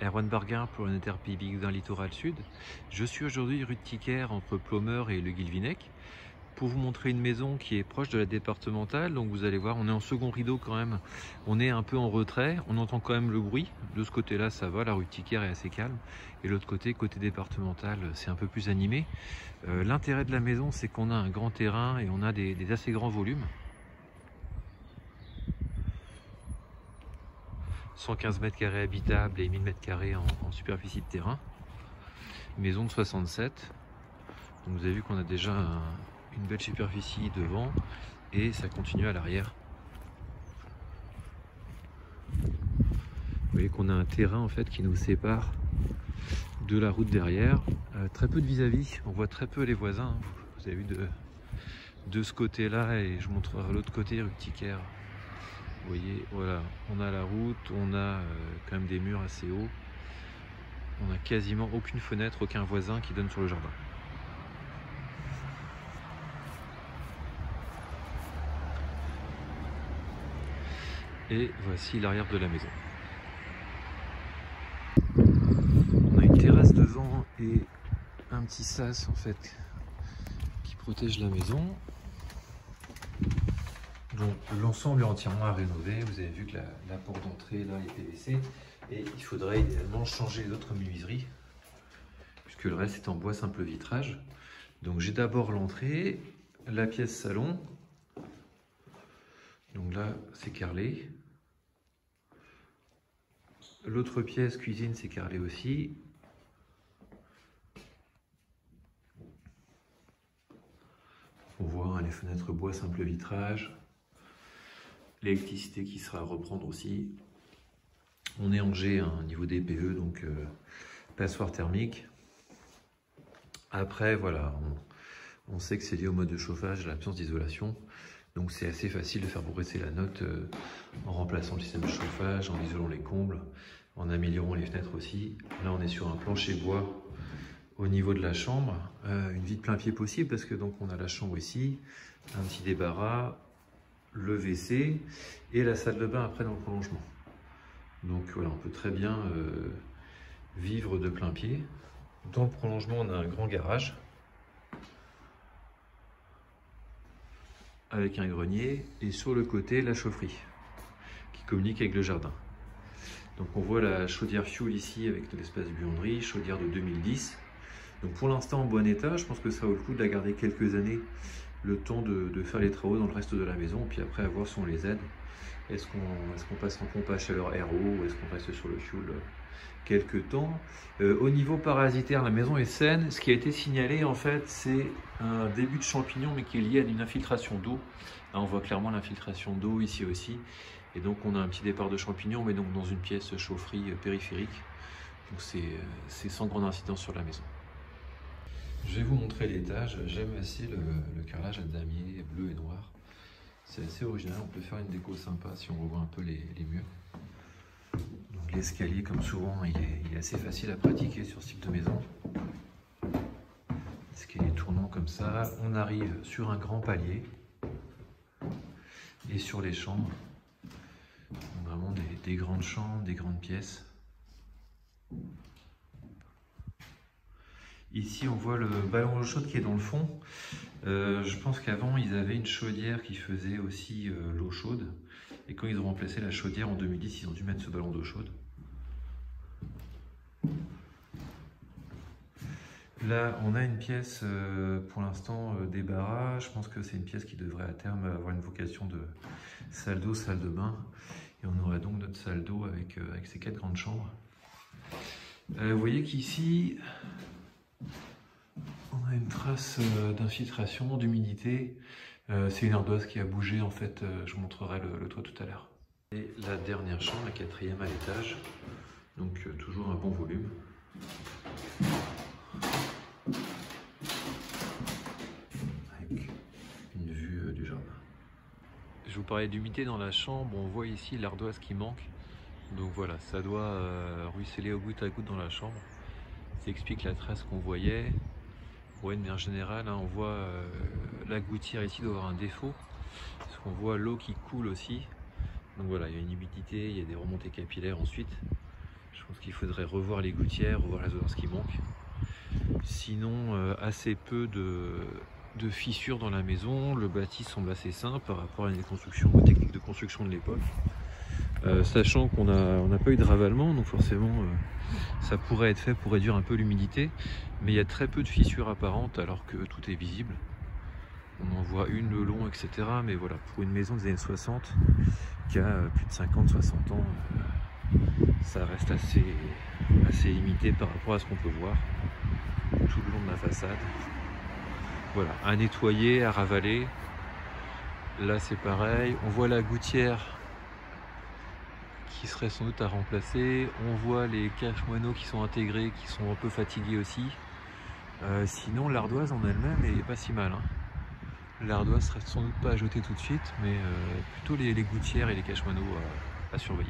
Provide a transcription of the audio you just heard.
Erwan Barguin pour le Notaire Pays Bigoudin Littoral Sud. Je suis aujourd'hui rue de Tiquaire entre Plomeur et Le Guilvinec pour vous montrer une maison qui est proche de la départementale. Donc vous allez voir, on est en second rideau quand même, on est un peu en retrait, on entend quand même le bruit. De ce côté-là ça va, la rue de Tiquaire est assez calme. Et l'autre côté, côté départemental, c'est un peu plus animé. L'intérêt de la maison, c'est qu'on a un grand terrain et on a des assez grands volumes. 115 mètres carrés habitables et 1000 mètres carrés en superficie de terrain. Maison de 67. Donc vous avez vu qu'on a déjà une belle superficie devant et ça continue à l'arrière. Vous voyez qu'on a un terrain en fait qui nous sépare de la route derrière. Très peu de vis-à-vis, on voit très peu les voisins. Vous avez vu de ce côté-là et je vous montrerai l'autre côté, rue Tiquaire. Vous voyez, voilà, on a la route, on a quand même des murs assez hauts. On n'a quasiment aucune fenêtre, aucun voisin qui donne sur le jardin. Et voici l'arrière de la maison. On a une terrasse devant et un petit sas en fait qui protège la maison. Donc l'ensemble est entièrement à rénover. Vous avez vu que la porte d'entrée là est PVC et il faudrait idéalement changer les autres menuiseries puisque le reste est en bois simple vitrage. Donc j'ai d'abord l'entrée, la pièce salon. Donc là c'est carrelé. L'autre pièce cuisine c'est carrelé aussi. On voit hein, les fenêtres bois simple vitrage. L'électricité qui sera à reprendre aussi. On est en G, hein, niveau DPE, donc passoire thermique. Après, voilà, on sait que c'est lié au mode de chauffage, à l'absence d'isolation. Donc c'est assez facile de faire progresser la note en remplaçant le système de chauffage, en isolant les combles, en améliorant les fenêtres aussi. Là, on est sur un plancher bois au niveau de la chambre. Une vue de plein pied possible parce que donc on a la chambre ici, un petit débarras, le WC et la salle de bain après dans le prolongement. Donc voilà, on peut très bien vivre de plein pied. Dans le prolongement, on a un grand garage avec un grenier et sur le côté la chaufferie qui communique avec le jardin. Donc on voit la chaudière fuel ici avec de l'espace buanderie, chaudière de 2010. Donc pour l'instant en bon état, je pense que ça vaut le coup de la garder quelques années, le temps de faire les travaux dans le reste de la maison, puis après à voir si on les aide. Est-ce qu'on passe en pompe à chaleur RO ou est-ce qu'on reste sur le fuel quelques temps. Au niveau parasitaire, la maison est saine. Ce qui a été signalé en fait, c'est un début de champignon mais qui est lié à une infiltration d'eau. Là on voit clairement l'infiltration d'eau ici aussi. Et donc on a un petit départ de champignons mais donc dans une pièce chaufferie périphérique. Donc c'est sans grande incidence sur la maison. Je vais vous montrer l'étage. J'aime assez le carrelage à damier bleu et noir. C'est assez original, on peut faire une déco sympa si on revoit un peu les murs. Donc l'escalier, comme souvent, il est assez facile à pratiquer sur ce type de maison. Escalier tournant comme ça, on arrive sur un grand palier. Et sur les chambres, vraiment des grandes chambres, des grandes pièces. Ici, on voit le ballon d'eau chaude qui est dans le fond. Je pense qu'avant, ils avaient une chaudière qui faisait aussi l'eau chaude. Et quand ils ont remplacé la chaudière en 2010, ils ont dû mettre ce ballon d'eau chaude. Là, on a une pièce, pour l'instant, débarras. Je pense que c'est une pièce qui devrait à terme avoir une vocation de salle d'eau, salle de bain. Et on aurait donc notre salle d'eau avec ces 4 grandes chambres. Vous voyez qu'ici, on a une trace d'infiltration, d'humidité. C'est une ardoise qui a bougé en fait, je vous montrerai le toit tout à l'heure. Et la dernière chambre, la 4e à l'étage, donc toujours un bon volume. Avec une vue du jardin. Je vous parlais d'humidité dans la chambre, on voit ici l'ardoise qui manque. Donc voilà, ça doit ruisseler au goutte à goutte dans la chambre. Ça explique la trace qu'on voyait. Ouais, de manière générale, hein, on voit la gouttière ici doit avoir un défaut, parce qu'on voit l'eau qui coule aussi. Donc voilà, il y a une humidité, il y a des remontées capillaires ensuite. Je pense qu'il faudrait revoir les gouttières, revoir ce qui manque. Sinon, assez peu de fissures dans la maison. Le bâti semble assez simple par rapport à aux techniques de construction de l'époque. Sachant qu'on n'a pas eu de ravalement, donc forcément ça pourrait être fait pour réduire un peu l'humidité, mais il y a très peu de fissures apparentes alors que tout est visible. On en voit une le long, etc. Mais voilà, pour une maison des années 60 qui a plus de 50-60 ans, ça reste assez limité par rapport à ce qu'on peut voir tout le long de la façade. Voilà, à nettoyer, à ravaler. Là c'est pareil, on voit la gouttière qui serait sans doute à remplacer. On voit les cache-moineaux qui sont intégrés, qui sont un peu fatigués aussi. Sinon l'ardoise en elle-même est pas si mal, hein. L'ardoise serait sans doute pas à jeter tout de suite, mais plutôt les gouttières et les cache-moineaux à surveiller.